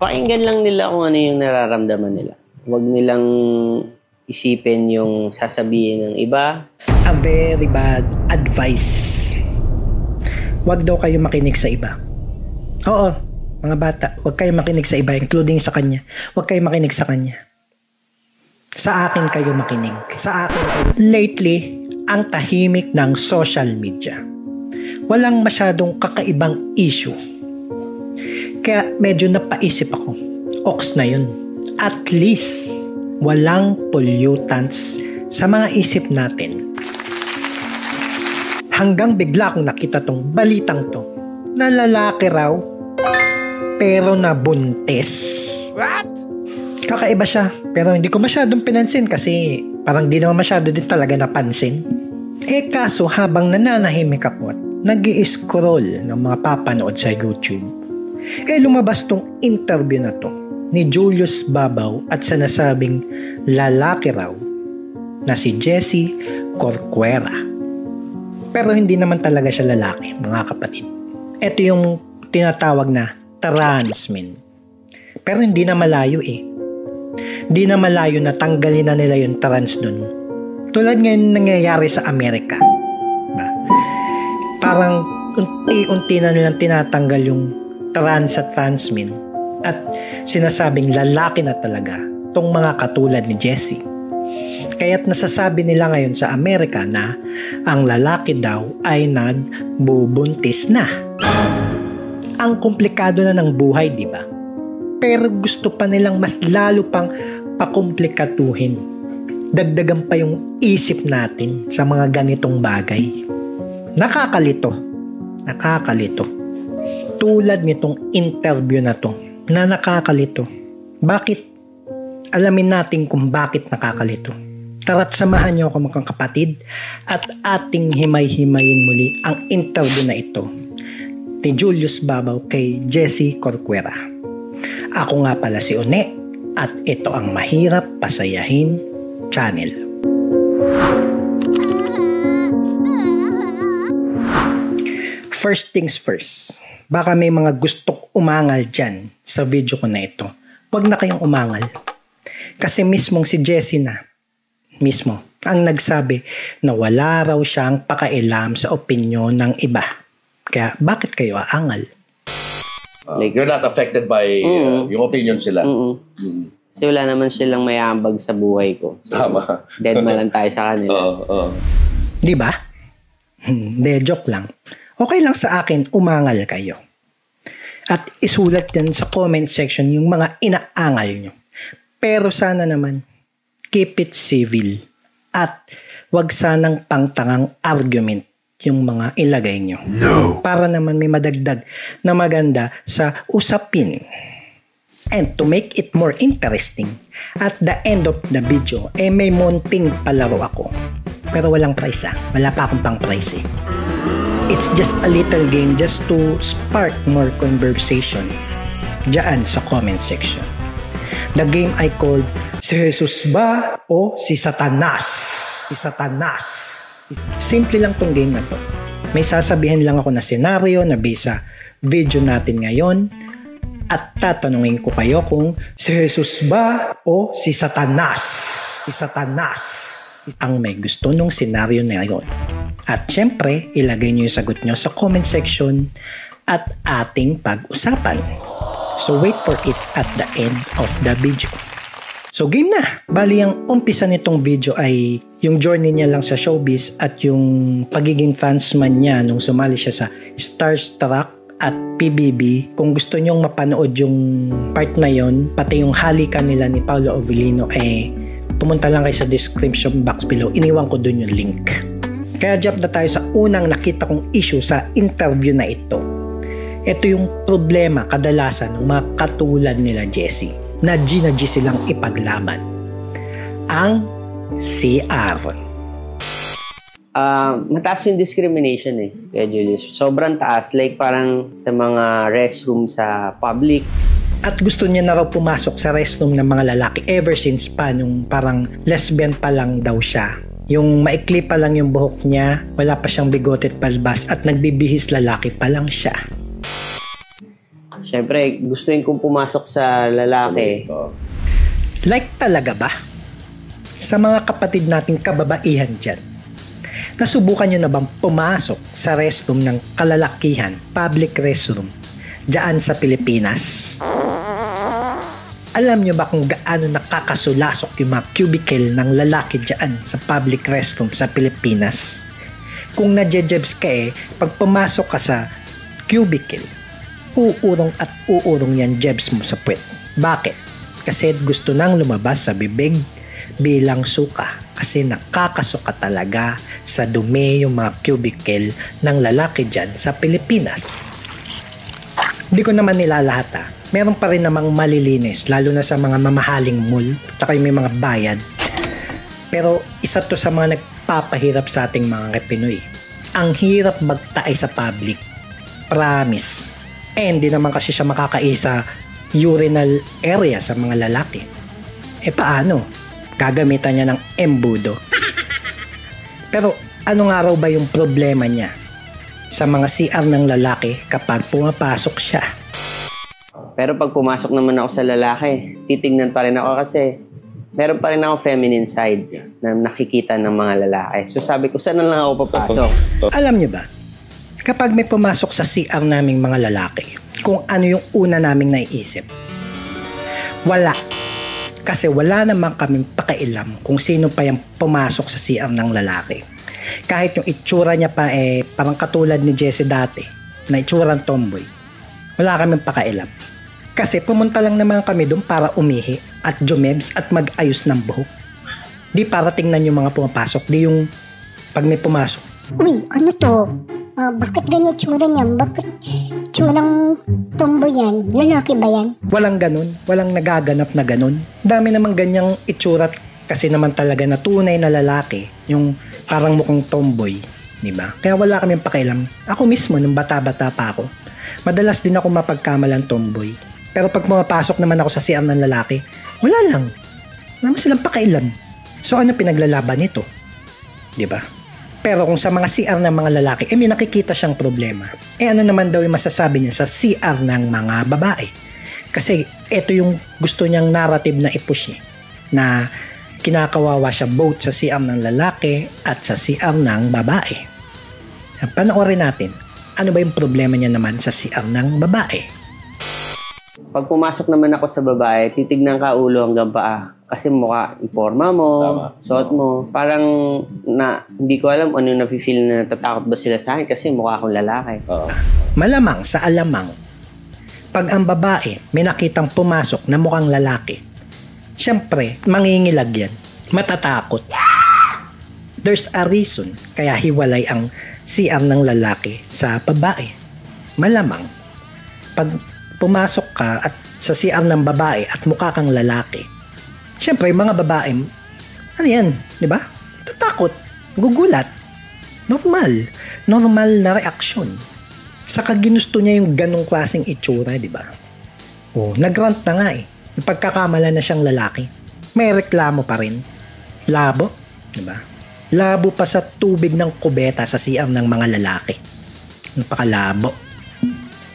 Pakinggan lang nila kung ano yung nararamdaman nila. Huwag nilang isipin yung sasabihin ng iba. A very bad advice. Huwag daw kayo makinig sa iba. Oo, mga bata, huwag kayo makinig sa iba, including sa kanya. Huwag kayo makinig sa kanya. Sa akin kayo makinig. Sa akin kayo. Lately, ang tahimik ng social media. Walang masyadong kakaibang issue. Kaya medyo napaisip ako. Ox na yun. At least, walang pollutants sa mga isip natin. Hanggang bigla akong nakita tong balitang to na lalaki raw pero nabuntis. What? Kakaiba siya pero hindi ko masyadong pinansin kasi parang di naman masyado din talaga napansin. Kaso habang nananahimik ako at nag-i-scroll ng mga papanood sa YouTube, lumabas tong interview na to ni Julius Babaw at sinasabing lalaki raw na si Jessie Corcuera. Pero hindi naman talaga siya lalaki, mga kapatid. Ito yung tinatawag na trans men. Pero hindi na malayo Hindi na malayo na tanggalin na nila yung trans dun. Tulad ngayon nangyayari sa Amerika. Parang unti-unti na nilang tinatanggal yung trans at trans men at sinasabing lalaki na talaga tong mga katulad ni Jessie. Kaya't nasasabi nila ngayon sa Amerika na ang lalaki daw ay nagbubuntis na. Ang komplikado na ng buhay, di ba? Pero gusto pa nilang mas lalo pang pakomplikatuhin. Dagdagan pa yung isip natin sa mga ganitong bagay. Nakakalito. Tulad nitong interview na to, na nakakalito. Bakit? Alamin natin kung bakit nakakalito. Tara't samahan niyo ako mga kapatid at ating himay-himayin muli ang interview na ito ni Julius Babaw kay Jessie Corcuera. Ako nga pala si One at ito ang Mahirap Pasayahin Channel. First things first, baka may mga gustong umangal dyan sa video ko na ito. Huwag na kayong umangal. Kasi mismong si Jessie na mismo ang nagsabi na wala raw siyang pakailam sa opinyon ng iba. Kaya bakit kayo aangal? Like you're not affected by yung opinion sila. Kasi wala naman silang mayambag sa buhay ko. So, tama. Dead man lang tayo sa kanila. Di ba? Hindi, joke lang. Okay lang sa akin umangal kayo. At isulat yan sa comment section yung mga inaangal nyo. Pero sana naman, keep it civil. At wag sanang pangtangang argument yung mga ilagay nyo. No. Para naman may madagdag na maganda sa usapin. And to make it more interesting, at the end of the video, may munting palaro ako. Pero walang prize Wala pa akong pang prize It's just a little game just to spark more conversation dyan sa comment section. The game I called Si Jesus ba o si Satanas? Si Satanas. Simple lang tong game na to. May sasabihin lang ako na senaryo na based sa video natin ngayon at tatanungin ko kayo kung si Jesus ba o si Satanas? Si Satanas ang may gusto nung senaryo na yun. At syempre, ilagay nyo yung sagot nyo sa comment section at ating pag-usapan. So wait for it at the end of the video. So game na! Bali ang umpisa nitong video ay yung journey niya lang sa showbiz at yung pagiging fansman niya nung sumali siya sa Starstruck at PBB. Kung gusto nyong mapanood yung part na yon, pati yung halikan nila ni Paolo Avellino, pumunta lang kayo sa description box below. Iniwan ko dun yung link. Kaya jump na tayo sa unang nakita kong issue sa interview na ito. Ito yung problema kadalasan ng mga katulad nila Jessie na G silang ipaglaban. Ang CR. Mataas yung discrimination kaya Julius. Sobrang taas. Like parang sa mga restroom sa public. At gusto niya na raw pumasok sa restroom ng mga lalaki ever since pa nung parang lesbian pa lang daw siya. Yung maikli pa lang yung buhok niya, wala pa siyang bigote at palbas at nagbibihis lalaki pa lang siya. Siyempre, gustuin kong pumasok sa lalaki. Like talaga ba? Sa mga kapatid nating kababaihan dyan, nasubukan nyo na bang pumasok sa restroom ng kalalakihan, public restroom, dyan sa Pilipinas? Alam nyo ba kung gaano nakakasulasok yung mga cubicle ng lalaki dyan sa public restroom sa Pilipinas? Kung nadjejebs ka pag pumasok ka sa cubicle, uurong at uurong yan jebs mo sa puwet. Bakit? Kasi gusto nang lumabas sa bibig bilang suka. Kasi nakakasuka talaga sa dumi yung mga cubicle ng lalaki dyan sa Pilipinas. Hindi ko naman nilalahat Meron pa rin namang malilinis, lalo na sa mga mamahaling mall, tsaka yung may mga bayad. Pero isa to sa mga nagpapahirap sa ating mga Pinoy. Ang hirap magtaay sa public. Promise. Hindi naman kasi siya makakaisa urinal area sa mga lalaki. Paano? Gagamitan niya ng embudo. Pero ano nga raw ba yung problema niya sa mga CR ng lalaki kapag pumapasok siya? Pero pag pumasok naman ako sa lalaki, titignan pa rin ako kasi meron pa rin ako feminine side na nakikita ng mga lalaki. So sabi ko, saan na lang ako papasok? Alam niyo ba, kapag may pumasok sa CR naming mga lalaki, kung ano yung una naming naiisip? Wala. Kasi wala naman kaming pakailam kung sino pa yung pumasok sa CR ng lalaki. Kahit yung itsura niya pa parang katulad ni Jessie dati, na itsurang tomboy. Wala kaming pakailam. Kasi pumunta lang naman kami doon para umihi at jumebs at mag-ayos ng buhok. Di para tingnan yung mga pumapasok, di yung pag may pumasok. Uy, ano to? Bakit ganyan tsura niyan? Bakit tsurang tomboy yan? Lalaki ba yan? Walang ganun, walang nagaganap na ganun. Dami namang ganyang itsura kasi naman talaga na tunay na lalaki, yung parang mukhang tomboy, di ba? Kaya wala kaming pakialam. Ako mismo, nung bata-bata pa ako, madalas din ako mapagkamalang tomboy. Pero pag pumapasok naman ako sa CR ng lalaki, wala lang. Wala silang pakailam. So ano pinaglalaban nito? Diba? Pero kung sa mga CR ng mga lalaki, may nakikita siyang problema. Ano naman daw yung masasabi niya sa CR ng mga babae? Kasi ito yung gusto niyang narrative na i-push na kinakawawa siya both sa CR ng lalaki at sa CR ng babae. Panoorin natin. Ano ba yung problema niya naman sa CR ng babae? Pag pumasok naman ako sa babae, titignan ka ulo hanggang paa. Kasi mukha, informa mo, suot mo. Parang hindi ko alam ano yung nafe-feel na natatakot ba sila sa akin kasi mukha akong lalaki. Malamang sa alamang, pag ang babae may nakitang pumasok na mukhang lalaki, syempre, mangingilag yan. Matatakot. There's a reason kaya hiwalay ang CR ng lalaki sa babae. Malamang, pag pumasok ka at sa CR ng babae at mukha kang lalaki, syempre, mga babae, ano yan, di ba? Tatakot, gugulat. Normal na reaksyon. Saka ginusto niya yung ganong klaseng itsura, di ba? Nagrant na nga Pagkakamala na siyang lalaki. May reklamo pa rin. Labo, di ba? Labo pa sa tubig ng kubeta sa CR ng mga lalaki. Napakalabo.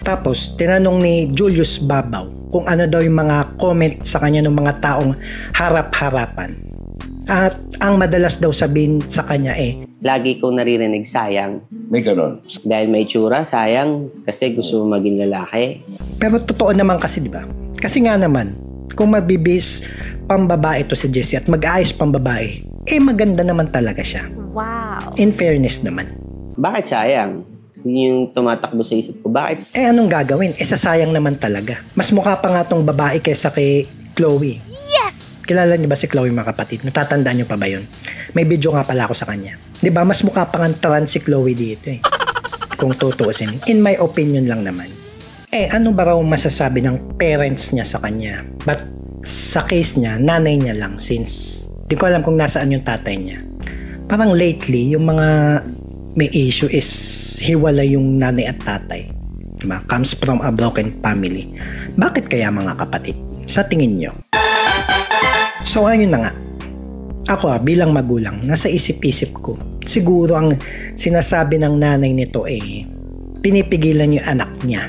Tapos, tinanong ni Julius Babaw kung ano daw yung mga comment sa kanya ng mga taong harap-harapan. At ang madalas daw sabihin sa kanya lagi kong naririnig, sayang. May ganun. Dahil may tsura, sayang. Kasi gusto mo maging lalaki. Pero totoo naman kasi, di ba? Kasi nga naman, kung magbibis pambabae to si Jessie at mag-ayos pambabae, maganda naman talaga siya. Wow. In fairness naman. Bakit sayang? Yung tumatakbo sa isip ko. Bakit? Anong gagawin? Sasayang naman talaga. Mas mukha pa nga tong babae kaysa kay Chloe. Yes! Kilala niyo ba si Chloe, mga kapatid? Natatandaan niyo pa ba yun? May video nga pala ako sa kanya. Di ba? Mas mukha pa nga trans si Chloe dito Kung tutuusin. In my opinion lang naman. Ano ba raw masasabi ng parents niya sa kanya? But sa case niya, nanay niya lang since di ko alam kung nasaan yung tatay niya. Parang lately, yung mga may issue is hiwalay yung nanay at tatay. Diba? Comes from a broken family. Bakit kaya, mga kapatid? Sa tingin nyo? So ayun na nga. Ako bilang magulang, nasa isip-isip ko, siguro ang sinasabi ng nanay nito pinipigilan yung anak niya.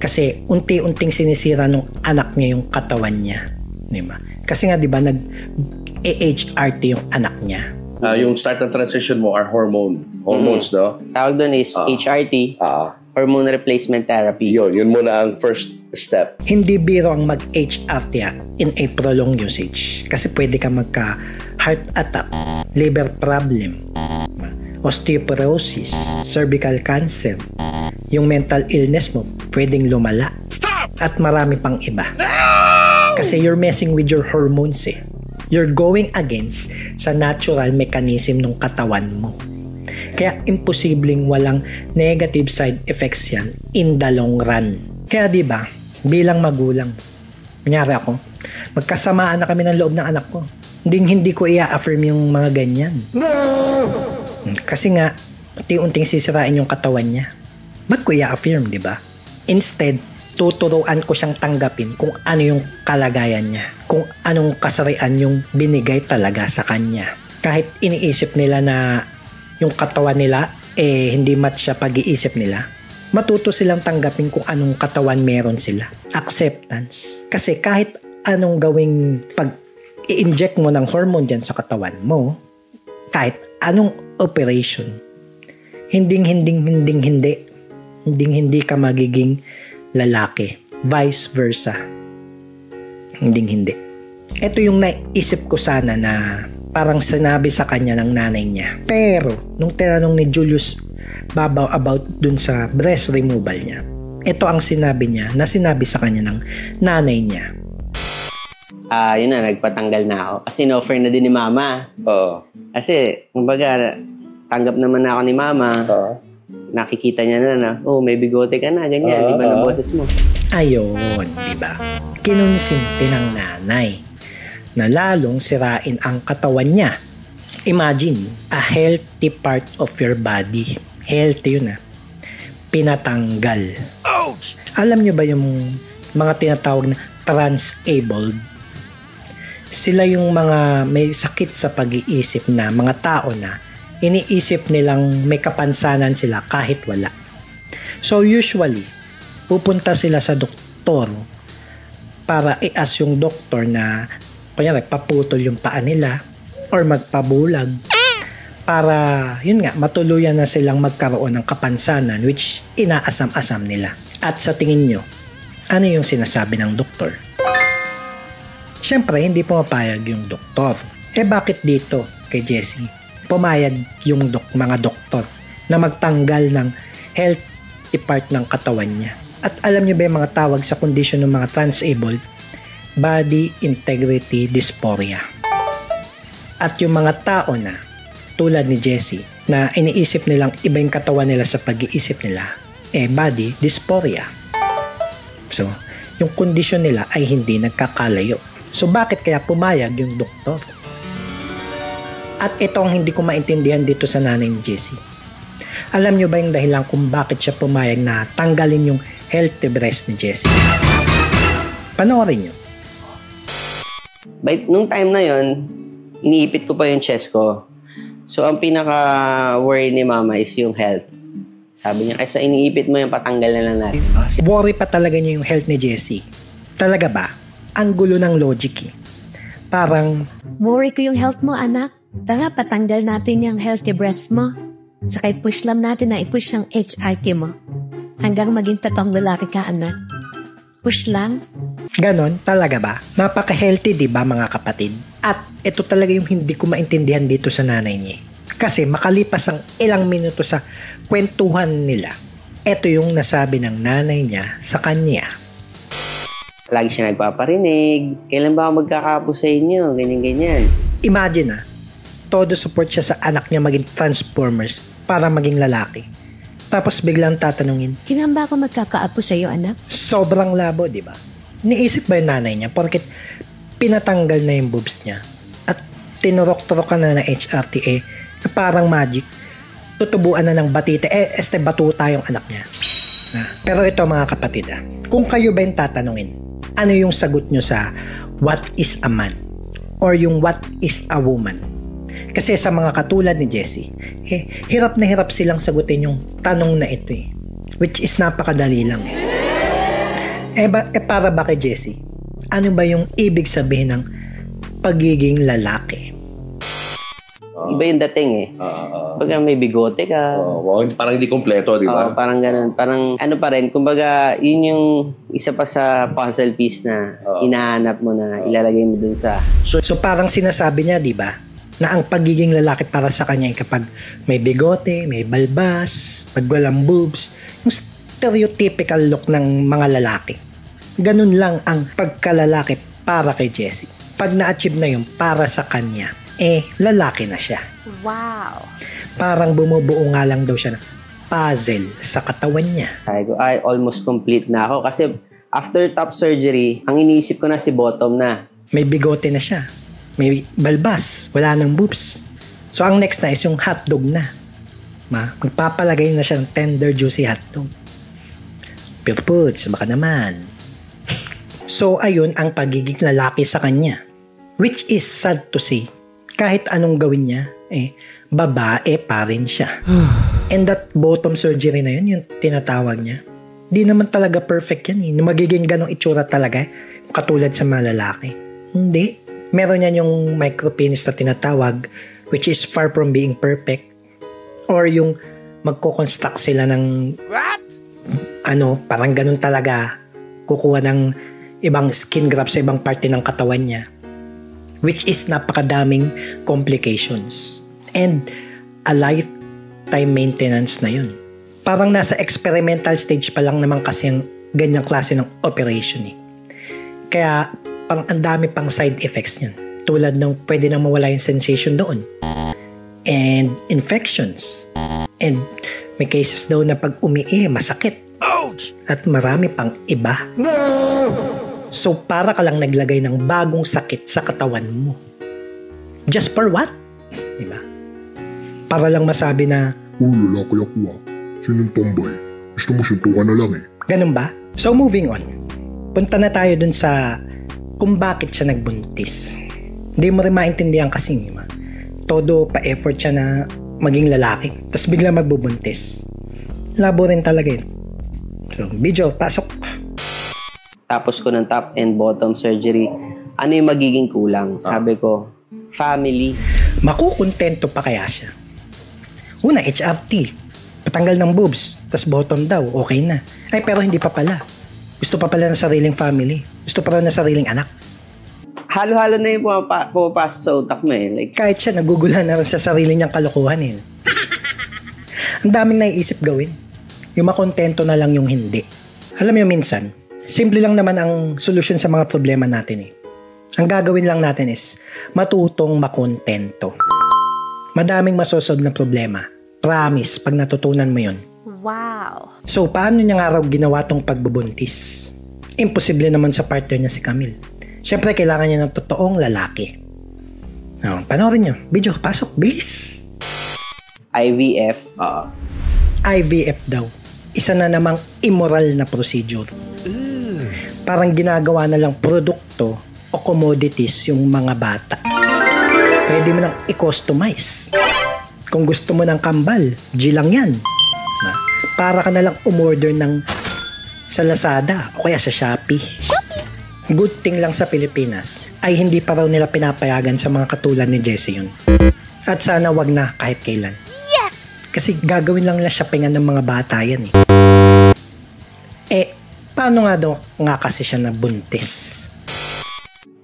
Kasi unti-unting sinisira ng anak niya yung katawan niya. Diba? Kasi nga, diba, nag-HRT yung anak niya. Yung start ng transition mo are hormones, no? Tawag doon is HRT, hormone replacement therapy. Yun muna ang first step. Hindi biro ang mag-HRT in a prolonged usage. Kasi pwede ka magka-heart attack, liver problem, osteoporosis, cervical cancer, yung mental illness mo pwedeng lumala. At marami pang iba. Kasi you're messing with your hormones eh. You're going against sa natural mechanism ng katawan mo. Kaya imposibleng walang negative side effects yan in the long run. Kaya diba, bilang magulang, kunyari ako, magkasamaan na kami ng loob ng anak ko. Hindi ko i-affirm yung mga ganyan. Kasi nga, unti-unting sisirain yung katawan niya. Ba't ko i-affirm, diba? Instead, tuturuan ko siyang tanggapin kung ano yung kalagayan niya, kung anong kasarian yung binigay talaga sa kanya. Kahit iniisip nila na yung katawan nila hindi match sa pag-iisip nila, matuto silang tanggapin kung anong katawan meron sila. Acceptance. Kasi kahit anong gawing pag-i-inject mo ng hormone dyan sa katawan mo, kahit anong operation, hindi ka magiging lalaki. Vice versa. Hindi. Ito yung naisip ko sana na parang sinabi sa kanya ng nanay niya. Pero, nung tinanong ni Julius Babaw about dun sa breast removal niya, ito ang sinabi niya na sinabi sa kanya ng nanay niya. Yun na, nagpatanggal na ako. Kasi in-offer na din ni mama. Kasi, kumbaga, tanggap naman na ako ni mama. Nakikita niya na, may bigote ka na, ganyan, di ba na boses mo? Ayun, di ba? Kinonsinti ng nanay na lalong sirain ang katawan niya. Imagine, a healthy part of your body. Healthy yun pinatanggal. Ouch! Alam niyo ba yung mga tinatawag na trans-abled? Sila yung mga may sakit sa pag-iisip na mga tao na iniisip nilang may kapansanan sila kahit wala. So usually, pupunta sila sa doktor para i-ask yung doktor na kunyari paputol yung paa nila or magpabulag para yun nga matuluyan na silang magkaroon ng kapansanan which inaasam-asam nila. At sa tingin nyo, ano yung sinasabi ng doktor? Siyempre, hindi pumapayag yung doktor. Bakit dito kay Jessie pumayag yung mga doktor na magtanggal ng healthy part ng katawan niya? At alam niyo ba yung mga tawag sa kondisyon ng mga trans-abled? Body integrity dysphoria. At yung mga tao na tulad ni Jessie na iniisip nilang iba yung katawan nila sa pag-iisip nila, body dysphoria. So, yung kondisyon nila ay hindi nagkakalayo. So, bakit kaya pumayag yung doktor? At ito ang hindi ko maintindihan dito sa nanay ni Jessie. Alam nyo ba yung dahilan kung bakit siya pumayag na tanggalin yung healthy breast ni Jessie? Panoorin nyo. Nung time na yon, iniipit ko pa yung chest ko. So, ang pinaka-worry ni mama is yung health. Sabi niya, kaysa iniipit mo yung patanggal na lang natin. Worry pa talaga niya yung health ni Jessie. Talaga ba? Ang gulo ng logic Parang, worry ko yung health mo, anak. Tara, patanggal natin yung healthy breast mo. Saka i-push lang natin na i-push ang HRT mo. Hanggang maging totoong lalaki ka, anak. Push lang. Ganon, talaga ba? Napaka-healthy, di ba mga kapatid? At ito talaga yung hindi ko maintindihan dito sa nanay niya. Kasi makalipas ang ilang minuto sa kwentuhan nila, ito yung nasabi ng nanay niya sa kanya. Lagi siya nagpaparinig. Kailan ba ako magkakapo sa inyo? Ganyan-ganyan. Imagine todo support siya sa anak niya maging transformers para maging lalaki. Tapos biglang tatanungin, kailan ba ako magkakaapo sa iyo, anak? Sobrang labo, di ba? Niisip ba yung nanay niya porket pinatanggal na yung boobs niya at tinurok-turok ka na ng HRT na parang magic, tutubuan na ng batite, batuta yung anak niya. Pero ito mga kapatid, kung kayo ba yung tatanungin, ano yung sagot nyo sa what is a man or yung what is a woman? Kasi sa mga katulad ni Jessie, hirap na hirap silang sagutin yung tanong na ito which is napakadali lang Para ba kay Jessie? Ano ba yung ibig sabihin ng pagiging lalaki? Iba yung dating eh. Pagka may bigote ka. Parang hindi kompleto, di ba? Parang ganun. Parang ano pa rin, kumbaga, yun yung isa pa sa puzzle piece na hinahanap mo na ilalagay mo dun sa... So parang sinasabi niya, di ba, na ang pagiging lalaki para sa kanya ay kapag may bigote, may balbas, pag walang boobs, yung stereotypical look ng mga lalaki. Ganun lang ang pagkalalaki para kay Jessie. Pag na-achieve na yun para sa kanya, lalaki na siya. Wow. Parang bumubuo nga lang daw siya ng puzzle sa katawan niya. Sabi ko, almost complete na ako. Kasi after top surgery, ang iniisip ko na si bottom na. May bigote na siya. May balbas. Wala nang boobs. So, ang next na is yung hotdog na. Magpapalagay na siya ng tender, juicy hotdog. Pure foods, baka naman. So, ayun ang pagiging lalaki sa kanya. Which is sad to say. Kahit anong gawin niya, babae pa rin siya. And that bottom surgery na yun, yung tinatawag niya, di naman talaga perfect yan. Magiging ganong itsura talaga, katulad sa mga lalaki. Hindi. Meron yan yung micropenis na tinatawag, which is far from being perfect. Or yung magko-construct sila ng parang ganon talaga, kukuha ng ibang skin graft sa ibang parte ng katawan niya, which is napakadaming complications and a lifetime maintenance na yun. Parang nasa experimental stage pa lang naman kasi ang ganyang klase ng operation Kaya parang ang dami pang side effects niyan, tulad ng pwede nang mawala yung sensation doon and infections, and may cases daw na pag umiihi masakit. Ouch! At marami pang iba. So, para ka lang naglagay ng bagong sakit sa katawan mo. Just for what? Diba? Para lang masabi na, lalaki ako Sino yung tomboy? Gusto mo suntukan na lang Ganun ba? So, moving on. Punta na tayo dun sa kung bakit siya nagbuntis. Hindi mo rin maintindihan kasi, diba? Todo pa-effort siya na maging lalaki. Tapos bigla magbubuntis. Labo rin talaga yun. So, video, pasok. Tapos ko ng top and bottom surgery, ano yung magiging kulang? Sabi ko, family. Makukontento pa kaya siya? Una, HRT. Patanggal ng boobs. Tas bottom daw, okay na. Pero hindi pa pala. Gusto pa pala ng sariling family. Gusto pa rin ng sariling anak. Halo-halo na yung pumapasok sa utak mo Like, kahit siya, naguguluhan na rin sa sarili niyang kalokohan Ang daming naiisip gawin. Yung makontento na lang yung hindi. Alam mo minsan, simple lang naman ang solusyon sa mga problema natin Ang gagawin lang natin is matutong makontento. Madaming masosolve na problema. Promise, pag natutunan mo yun. Wow. So, paano niya nga raw ginawa tong pagbubuntis? Imposible naman sa partner niya si Camille. Siyempre, kailangan niya ng totoong lalaki. Panoorin niyo. Video, pasok. Bilis. IVF. IVF daw. Isa na namang immoral na procedure. Parang ginagawa na lang produkto o commodities yung mga bata. Pwede mo nang i-customize. Kung gusto mo ng kambal, G lang yan. Para ka na lang umorder ng sa Lazada o kaya sa Shopee. Good thing lang sa Pilipinas ay hindi pa raw nila pinapayagan sa mga katulad ni Jessie yun. At sana wag na kahit kailan. Yes! Kasi gagawin lang nila shoppingan ng mga bata yan paano nga daw nga kasi siya nabuntis?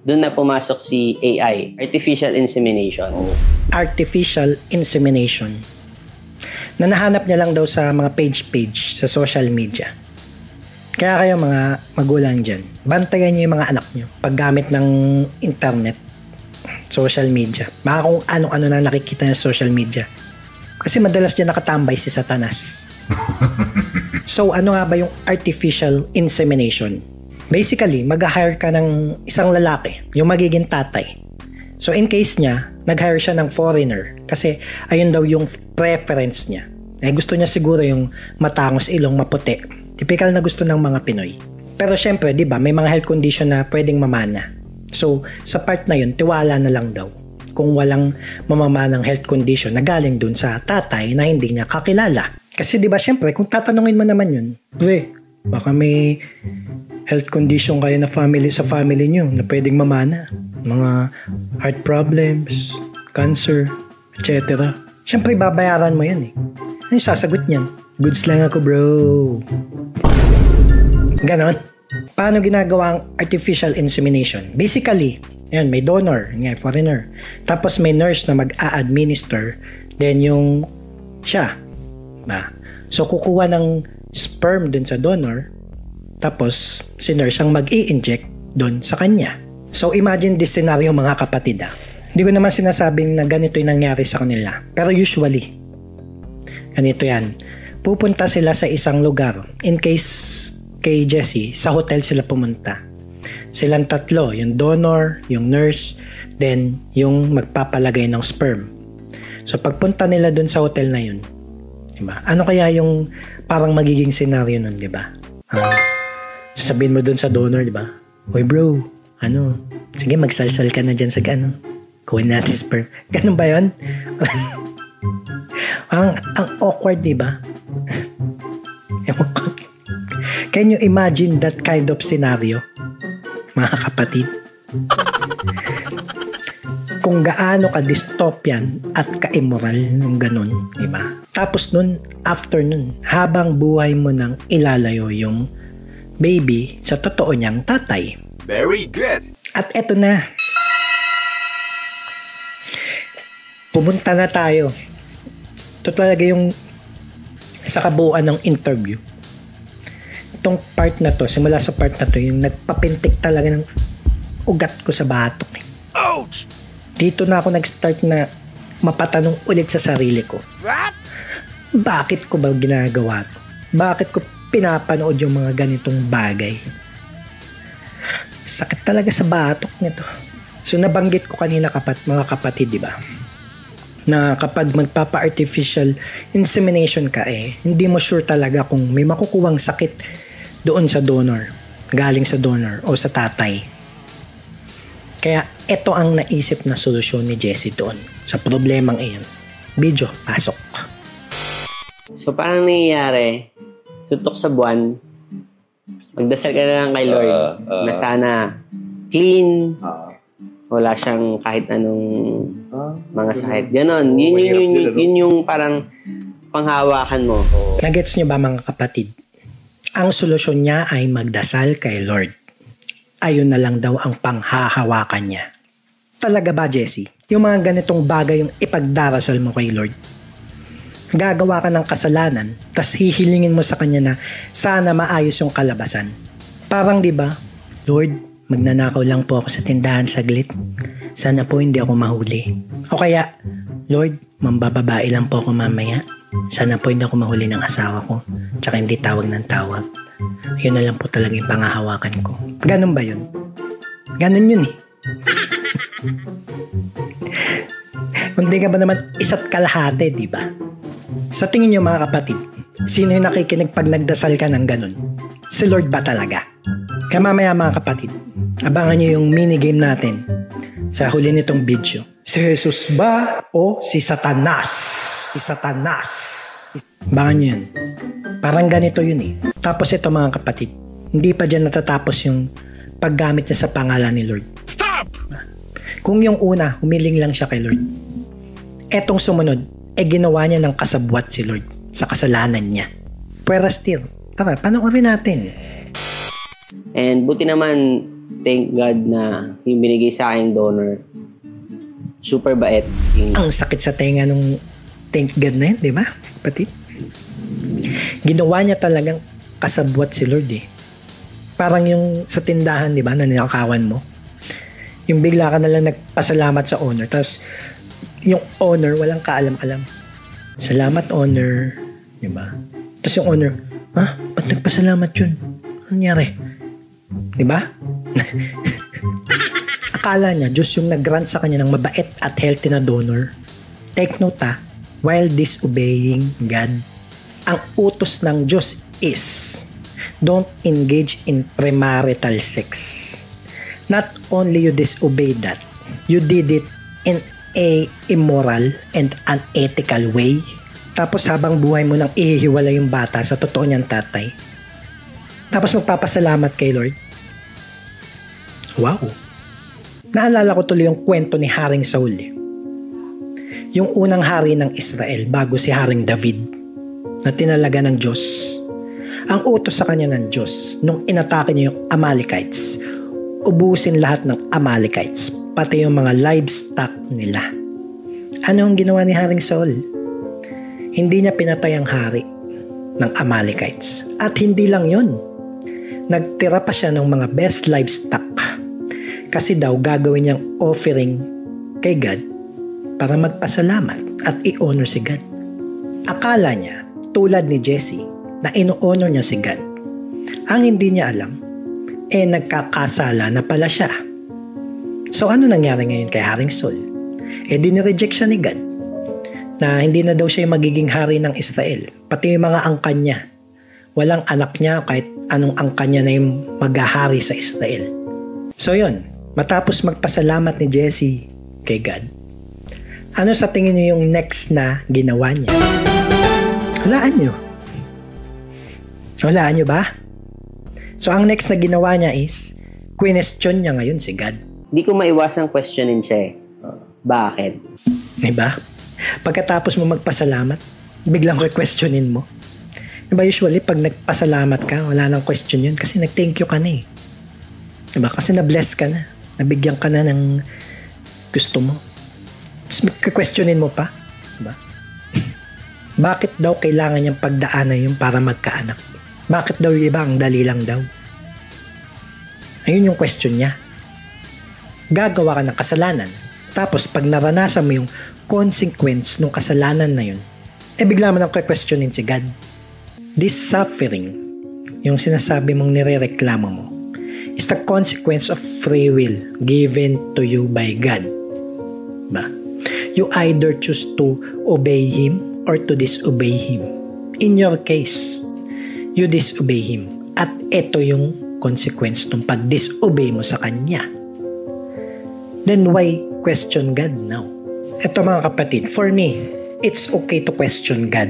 Doon na pumasok si AI, Artificial Insemination. Artificial Insemination. Na nahanap niya lang daw sa mga page sa social media. Kaya kayo mga magulang dyan, bantayan niyo yung mga anak niyo paggamit ng internet, social media. Baka kung ano-ano na nakikita niya sa social media. Kasi madalas dyan nakatambay si Satanas. So, ano nga ba yung artificial insemination? Basically, mag-hire ka ng isang lalaki, yung magiging tatay. So, in case niya, nag-hire siya ng foreigner kasi ayun daw yung preference niya. Gusto niya siguro yung matangos ilong, maputi. Typical na gusto ng mga Pinoy. Pero syempre, di ba, may mga health condition na pwedeng mamana. So, sa part na yun, tiwala na lang daw. Kung walang mamamanang health condition na galing dun sa tatay na hindi niya kakilala. Kasi di ba syempre, kung tatanungin mo naman yun, baka may health condition kayo na sa family nyo na pwedeng mamana. Mga heart problems, cancer, etc. Siyempre, babayaran mo yun eh. Ano yung sasagot niyan? Goods lang ako, bro. Ganon. Paano ginagawa ang artificial insemination? Basically, yan, may donor, nga, foreigner. Tapos may nurse na mag-a-administer. Then yung siya. So, kukuha ng sperm dun sa donor. Tapos, si nurse ang mag-i-inject dun sa kanya. So, imagine this scenario, mga kapatid. Hindi ko naman sinasabing na ganito yung nangyari sa kanila. Pero usually, ganito yan. Pupunta sila sa isang lugar. In case kay Jessie, sa hotel sila pumunta. Silang tatlo, yung donor, yung nurse, then yung magpapalagay ng sperm. So pagpunta nila dun sa hotel na yun, diba? Ano kaya yung parang magiging scenario nun, diba? Sabihin mo dun sa donor, diba? Hoy bro, sige magsalsal ka na dyan sa kuhin natin sperm. Ganun ba yun? ang awkward, diba? Can you imagine that kind of scenario, mga kapatid? Kung gaano ka dystopian at ka-immoral ng ganun, diba? Tapos nun, after nun, habang buhay mo nang ilalayo yung baby sa totoo niyang tatay. Very good. At eto na. Pumunta na tayo. Ito talaga yung sa kabuuan ng interview. Itong part na to, simula sa part na to, yung nagpapintik talaga ng ugat ko sa batok. Ouch! Dito na ako nag-start na mapatanong ulit sa sarili ko. What? Bakit ko ba ginagawa to? Bakit ko pinapanood yung mga ganitong bagay? Sakit talaga sa batok nito. So nabanggit ko kanina mga kapatid, di ba? Na kapag magpapa-artificial insemination ka hindi mo sure talaga kung may makukuwang sakit doon sa donor, galing sa donor o sa tatay. Kaya ito ang naisip na solusyon ni Jessie doon sa problemang iyon. Video, pasok. So parang nangyayari, suntok sa buwan, magdasal ka na lang kay Lord na sana clean, wala siyang kahit anong mga sakit. Ganon. Yun yung parang panghawakan mo. Nagets niyo ba mga kapatid? Ang solusyon niya ay magdasal kay Lord. Ayun na lang daw ang panghahawakan niya. Talaga ba, Jessie? Yung mga ganitong bagay yung ipagdarasal mo kay Lord. Gagawa ka ng kasalanan, tas hihilingin mo sa kanya na sana maayos yung kalabasan. Parang di ba, Lord, magnanakaw lang po ako sa tindahan saglit. Sana po hindi ako mahuli. O kaya, Lord, mambababae lang po ako mamaya. Sana po hindi ako mahuli ng asawa ko. Tsaka hindi tawag ng tawag. Yun na lang po talaga yung pangahawakan ko. Ganun ba yun? Ganun yun eh. Hindi ka ba naman isa't kalahati, di ba? Sa tingin nyo mga kapatid, sino yung nakikinig pag nagdasal ka ng ganun? Si Lord ba talaga? Kaya mamaya mga kapatid, abangan nyo yung minigame natin sa huli nitong video. Si Jesus ba o si Satanas? Si Satanas. Abangan nyo yun. Parang ganito yun eh. Tapos ito mga kapatid, hindi pa dyan natatapos yung paggamit niya sa pangalan ni Lord. Stop! Kung yung una, humiling lang siya kay Lord. Etong sumunod, ginawa niya ng kasabwat si Lord sa kasalanan niya. Pero still, tara, panoorin natin. And buti naman, thank God na yung binigay sa akin donor, super bait. Ang sakit sa tenga nung thank God na yun, di ba, kapatid? Ginawa niya talagang kasabwat si Lord eh. Parang yung sa tindahan, di ba, na ninakawan mo. Yung bigla ka nalang nagpasalamat sa owner, tapos yung owner walang kaalam-alam. Salamat owner, di ba? Tapos yung owner, ba't nagpasalamat yun? Ano nangyari? Di ba? Akala niya Diyos yung nag-grant sa kanya ng mabait at healthy na donor. Take note while disobeying God. Ang utos ng Diyos is don't engage in premarital sex. Not only you disobeyed that, you did it in a immoral and unethical way. Tapos habang buhay mo nang ihihiwalay yung bata sa totoo niyang tatay. Tapos magpapasalamat kay Lord. Wow. Naalala ko tuloy yung kwento ni Haring Saul. Yung unang hari ng Israel bago si Haring David na tinalaga ng Diyos. Ang utos sa kanya ng Diyos nung inatake niya yung Amalekites, ubusin lahat ng Amalekites, pati yung mga livestock nila. Ano ang ginawa ni Haring Saul? Hindi niya pinatay ang hari ng Amalekites. At hindi lang yun. Nagtira pa siya ng mga best livestock. Kasi daw gagawin niyang offering kay God para magpasalamat at i-honor si God. Akala niya, tulad ni Jesse, na ino-honor niya si God. Ang hindi niya alam, nagkakasala na pala siya. So ano nangyari ngayon kay Haring Saul? Dinireject siya ni God na hindi na daw siya yung magiging hari ng Israel. Pati yung mga angkan niya. Walang anak niya kahit anong angkan niya na yung maghahari sa Israel. So yun, matapos magpasalamat ni Jesse kay God, ano sa tingin niyo yung next na ginawa niya? Walaan niyo ba? So ang next na ginawa niya is, question niya ngayon si God. Hindi ko maiwasang questionin siya eh. Bakit? Diba? Pagkatapos mo magpasalamat, biglang questionin mo. Diba usually pag nagpasalamat ka, wala nang question yun kasi nag-thank you ka na eh. Diba? Kasi na-bless ka na. Nabigyan ka na ng gusto mo. Tapos questionin mo pa. Diba? Bakit daw kailangan niyang pagdaanan yun para magkaanak? Bakit daw yung iba ang dali lang daw? Ayun yung question niya. Gagawa ka ng kasalanan. Tapos pag naranasan mo yung consequence ng kasalanan na yun, bigla mo nang questionin si God. This suffering, yung sinasabi mong nirereklamo mo, is the consequence of free will given to you by God. Ba? You either choose to obey Him or to disobey Him. In your case, you disobey Him. At ito yung consequence ng pag-disobey mo sa Kanya. Then why question God now? Ito mga kapatid, for me, it's okay to question God.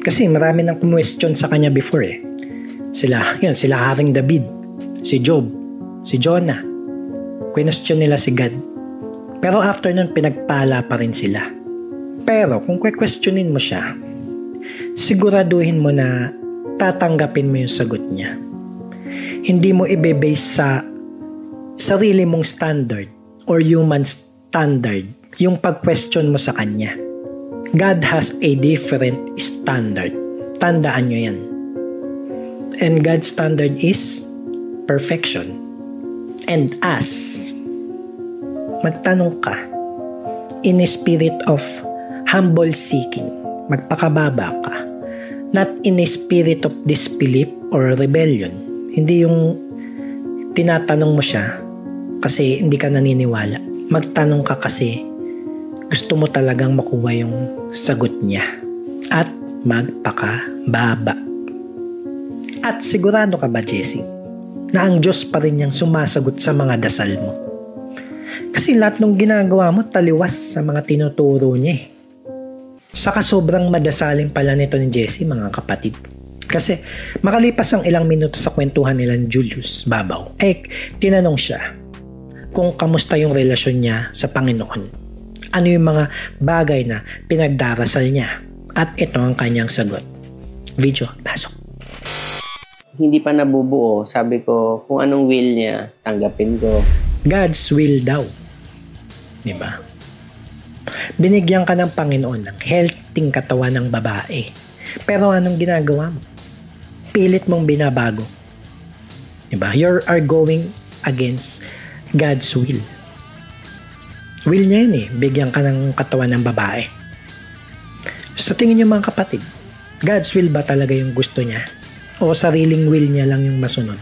Kasi marami nang kumwestiyon sa Kanya before eh. Sila Haring David, si Job, si Jonah. Question nila si God. Pero after nun, pinagpala pa rin sila. Pero kung questionin mo siya, siguraduhin mo na tatanggapin mo yung sagot niya. Hindi mo i-base sa sarili mong standard or human standard yung pag-question mo sa Kanya. God has a different standard. Tandaan nyo yan. And God's standard is perfection. And as magtanong ka in a spirit of humble seeking, magpakababa ka, not in a spirit of disbelief or rebellion. Hindi yung tinatanong mo siya kasi hindi ka naniniwala. Magtanong ka kasi gusto mo talagang makuha yung sagot niya at magpakababa. At sigurado ka ba, Jesse, na ang Diyos pa rin niyang sumasagot sa mga dasal mo? Kasi lahat ng ginagawa mo taliwas sa mga tinuturo niya eh. Saka sobrang madasalin pala nito ni Jesse, mga kapatid. Kasi makalipas ang ilang minuto sa kwentuhan nila ni Julius Babaw, tinanong siya kung kamusta yung relasyon niya sa Panginoon. Ano yung mga bagay na pinagdarasal niya. At ito ang kanyang sagot. Video, pasok. Hindi pa nabubuo. Sabi ko, kung anong will niya, tanggapin ko. God's will daw. Diba? Binigyan ka ng Panginoon ng healthy katawan ng babae. Pero anong ginagawa mo? Pilit mong binabago. Diba? You are going against God's will. Will niya yun eh. Bigyan ka ng katawan ng babae. Sa tingin niyo mga kapatid, God's will ba talaga yung gusto niya? O sariling will niya lang yung masunod?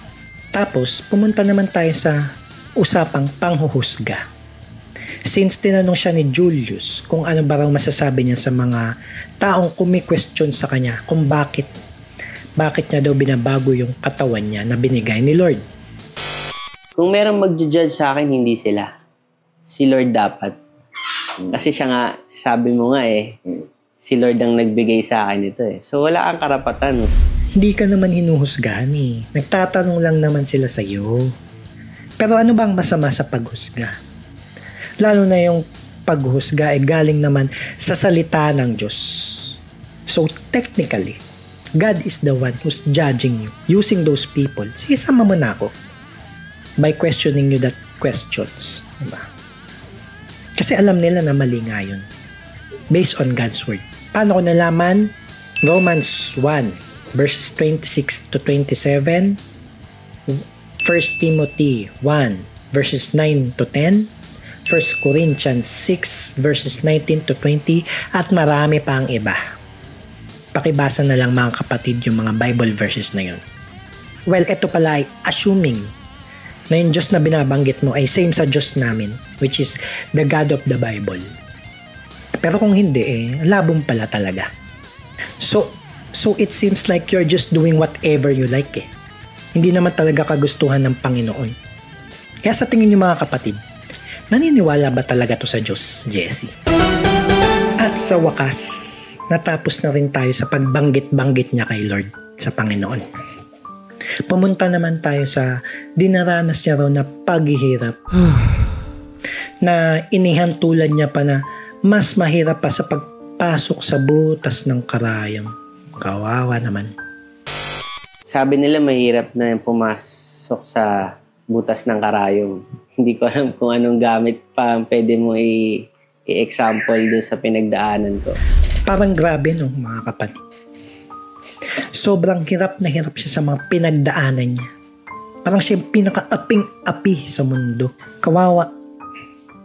Tapos, pumunta naman tayo sa usapang panghuhusga. Since tinanong siya ni Julius kung ano ba raw masasabi niya sa mga taong kumi-question sa kanya kung bakit niya daw binabago yung katawan niya na binigay ni Lord. Kung merong mag-judge sa akin, hindi sila. Si Lord dapat. Kasi siya nga, sabi mo nga si Lord ang nagbigay sa akin ito eh. So wala kang karapatan. Hindi ka naman hinuhusgahan eh. Nagtatanong lang naman sila sa'yo. Pero ano bang masama sa paghusga? Lalo na yung paghusga ay galing naman sa salita ng Diyos. So technically, God is the one who's judging you using those people. Sige, sama mo na ako by questioning you that questions. Diba? Kasi alam nila na mali nga yun. Based on God's word. Paano ko nalaman? Romans 1 verses 26 to 27, 1 Timothy 1 verses 9 to 10, 1 Corinthians 6 verses 19 to 20, at marami pa ang iba. Pakibasa na lang mga kapatid yung mga Bible verses na yun. Well, ito pala ay assuming na yung Diyos na binabanggit mo ay same sa Diyos namin, which is the God of the Bible. Pero kung hindi, labong pala talaga. So it seems like you're just doing whatever you like eh. Hindi naman talaga kagustuhan ng Panginoon. Kaya sa tingin niyo mga kapatid, naniniwala ba talaga to sa Diyos, Jesse? At sa wakas, natapos na rin tayo sa pagbanggit-banggit niya kay Lord sa Panginoon. Pumunta naman tayo sa dinaranas niya raw na paghihirap na inihantulan niya pa na mas mahirap pa sa pagpasok sa butas ng karayom. Kawawa naman. Sabi nila mahirap na yung pumasok sa butas ng karayom. Hindi ko alam kung anong gamit pa pwede mo i-example doon sa pinagdaanan ko. Parang grabe no mga kapatid. Sobrang hirap na hirap siya sa mga pinagdaanan niya. Parang siya yung pinaka-aping-api sa mundo. Kawawa.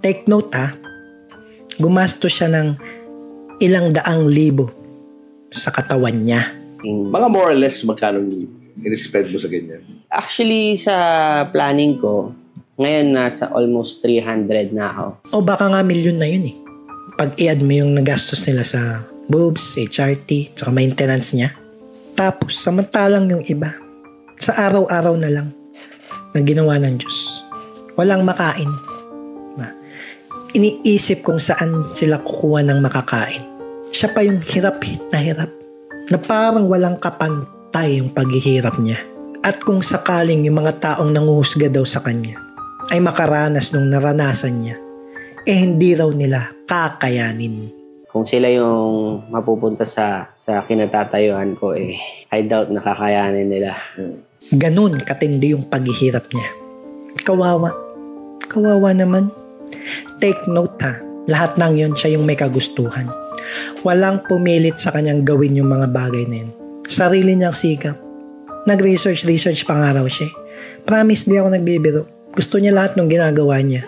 Take note ha. Gumastos siya ng ilang daang libo sa katawan niya. Mga more or less, magkano in-spend mo sa ganyan? Actually, sa planning ko, ngayon nasa almost 300 na ako. O baka nga milyon na yun eh. Pag i-add mo yung nagastos nila sa boobs, HRT, saka maintenance niya. Tapos, samantalang yung iba, sa araw-araw na lang na ginawa ng Diyos. Walang makain. Iniisip kung saan sila kukuha ng makakain. Siya pa yung hirap na parang walang kapantay yung paghihirap niya. At kung sakaling yung mga taong nanguhusga daw sa kanya ay makaranas nung naranasan niya, hindi raw nila kakayanin. Kung sila yung mapupunta sa kinatatayuan ko, I doubt na kakayanin nila. Ganun katindi yung paghihirap niya. Kawawa naman. Take note ha, lahat ng yun siya yung may kagustuhan. Walang pumilit sa kanyang gawin yung mga bagay na yun. Sarili niyang sikap. Nag-research pa nga raw siya. Promise, di ako nagbibiro. Gusto niya lahat ng ginagawa niya.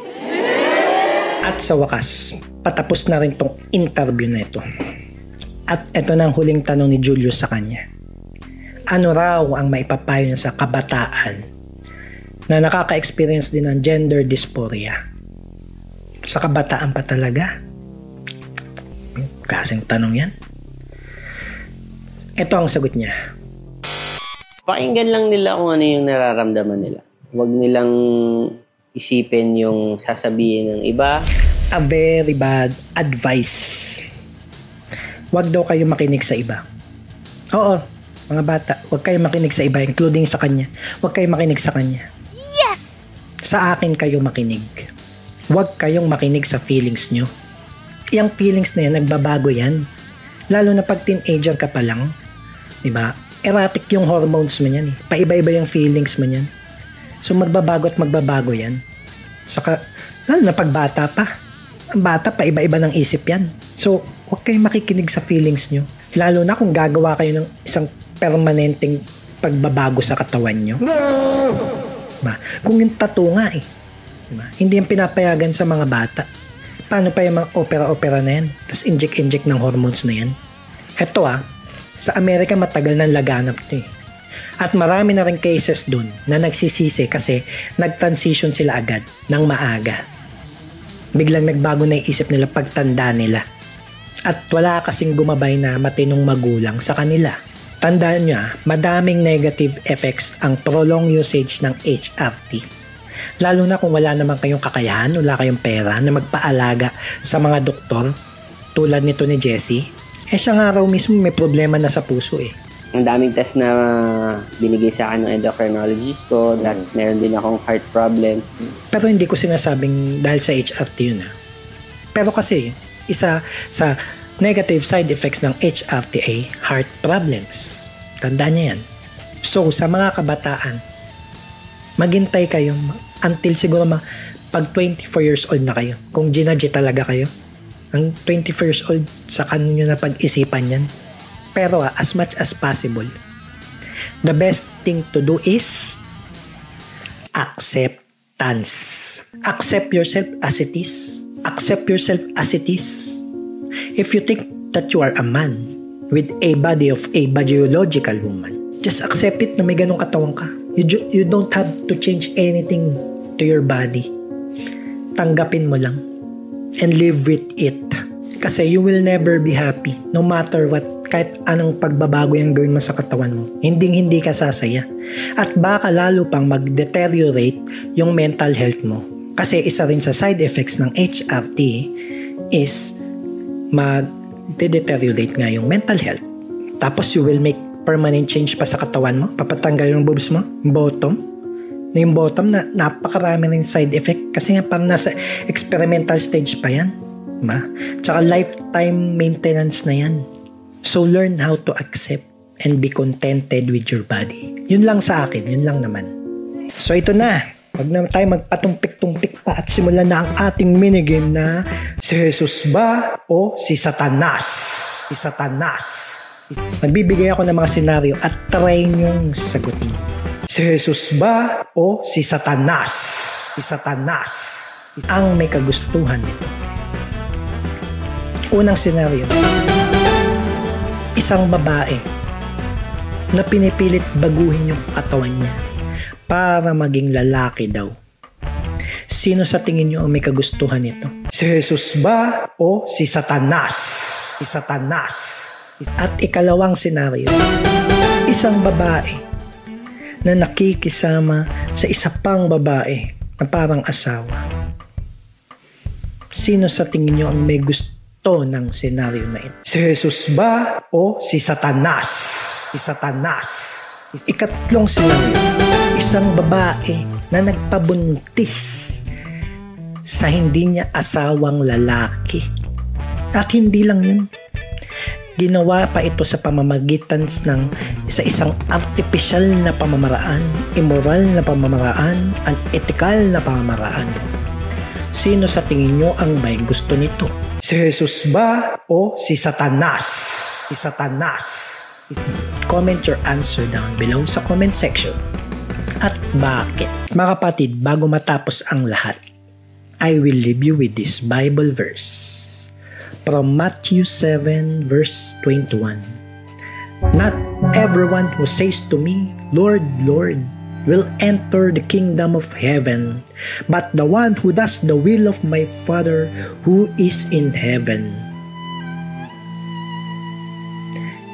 At sa wakas, patapos na rin tong interview na ito. At ito na ang huling tanong ni Julius sa kanya. Ano raw ang maipapayo niya sa kabataan na nakaka-experience din ng gender dysphoria? Sa kabataan pa talaga? Kasing tanong yan. Ito ang sagot niya. Pakinggan lang nila kung ano yung nararamdaman nila. Huwag nilang isipin yung sasabihin ng iba. A very bad advice. Huwag daw kayo makinig sa iba. Oo, mga bata, huwag kayo makinig sa iba, including sa kanya. Huwag kayo makinig sa kanya. Yes! Sa akin kayo makinig. Huwag kayong makinig sa feelings nyo. Yung feelings na yan, nagbabago yan. Lalo na pag teenager ka pa lang. Diba? Erratic yung hormones mo yan. Paiba-iba yung feelings mo yan. So magbabago at magbabago yan. Saka, lalo na pag bata pa. Ang bata, paiba-iba ng isip yan. So, huwag kayong makikinig sa feelings nyo. Lalo na kung gagawa kayo ng isang permanenteng pagbabago sa katawan nyo. Diba? Kung yung tattoo nga diba? Hindi yung pinapayagan sa mga bata. Paano pa yung mga opera-opera na yan? Tapos inject ng hormones na yan. Eto sa Amerika matagal nang laganap ito At marami na rin cases dun na nagsisisi kasi nag-transition sila agad ng maaga. Biglang nagbago na yung isip nila pagtanda nila. At wala kasing gumabay na matinong magulang sa kanila. Tandaan nyo madaming negative effects ang prolonged usage ng HRT. Lalo na kung wala naman kayong kakayahan, wala kayong pera na magpaalaga sa mga doktor tulad nito ni Jessie. Siya nga raw mismo may problema na sa puso Ang daming test na binigay sa akin ng endocrinologist ko. That's meron din akong heart problem. Pero hindi ko sinasabing dahil sa HRT yun Pero kasi, isa sa negative side effects ng HRT ay heart problems. Tandaan niya yan. So, sa mga kabataan, maghintay kayo until siguro pag 24 years old na kayo. Kung ginadji talaga kayo, ang 24 years old, saka nyo na pag-isipan yan. Pero as much as possible, the best thing to do is acceptance. Accept yourself as it is. Accept yourself as it is. If you think that you are a man with a body of a biological woman, just accept it na may ganong katawan ka. You don't have to change anything to your body. Tanggapin mo lang and live with it. Kasi you will never be happy no matter what, kahit anong pagbabago yung gawin mo sa katawan mo. Hindi ka sasaya. At baka lalo pang mag-deteriorate yung mental health mo. Kasi isa rin sa side effects ng HRT is mag-deteriorate nga yung mental health. Tapos you will make permanent change pa sa katawan mo. Papatanggal yung boobs mo, bottom. Yung bottom na napakarami ng side effect kasi nga parang nasa experimental stage pa yan. Tsaka lifetime maintenance na yan. So learn how to accept and be contented with your body. Yun lang sa akin, yun lang naman. So ito na, wag na tayo magpatumpik-tumpik pa at simulan na ang ating minigame na si Jesus ba o si Satanas? Si Satanas. Magbibigay ako ng mga senaryo at try nyong sagutin. Si Jesus ba o si Satanas? Si Satanas ang may kagustuhan nito. Unang senaryo, isang babae na pinipilit baguhin yung katawan niya para maging lalaki daw. Sino sa tingin niyo ang may kagustuhan nito? Si Jesus ba o si Satanas? Si Satanas. At ikalawang senaryo, isang babae na nakikisama sa isa pang babae na parang asawa. Sino sa tingin niyo ang may gusto ng senaryo na ito? Si Jesus ba o si Satanas? Si Satanas. Ikatlong senaryo, isang babae na nagpabuntis sa hindi niya asawang lalaki. At hindi lang yun, ginawa pa ito sa pamamagitan ng isang artificial na pamamaraan, immoral na pamamaraan, unethical na pamamaraan. Sino sa tingin nyo ang may gusto nito? Si Jesus ba o si Satanas? Si Satanas. Comment your answer down below sa comment section. At bakit? Mga kapatid, bago matapos ang lahat, I will leave you with this Bible verse from Matthew 7 verse 21. Not everyone who says to me, Lord, Lord, will enter the kingdom of heaven, but the one who does the will of my Father who is in heaven.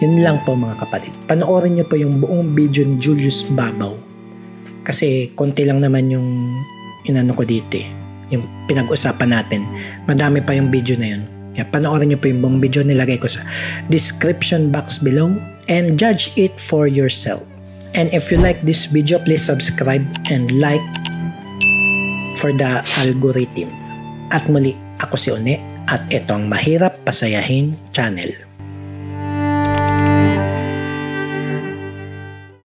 Yun lang po mga kapatid. Panoorin niyo po yung buong video ni Julius Babaw. Kasi konti lang naman yung inano ko dito yung pinag-usapan natin. Madami pa yung video na yun. Kaya panoorin niyo po yung buong video, nilagay ko sa description box below and judge it for yourself. And if you like this video, please subscribe and like for the algorithm. At muli, ako si One at ito ang Mahirap Pasayahin Channel.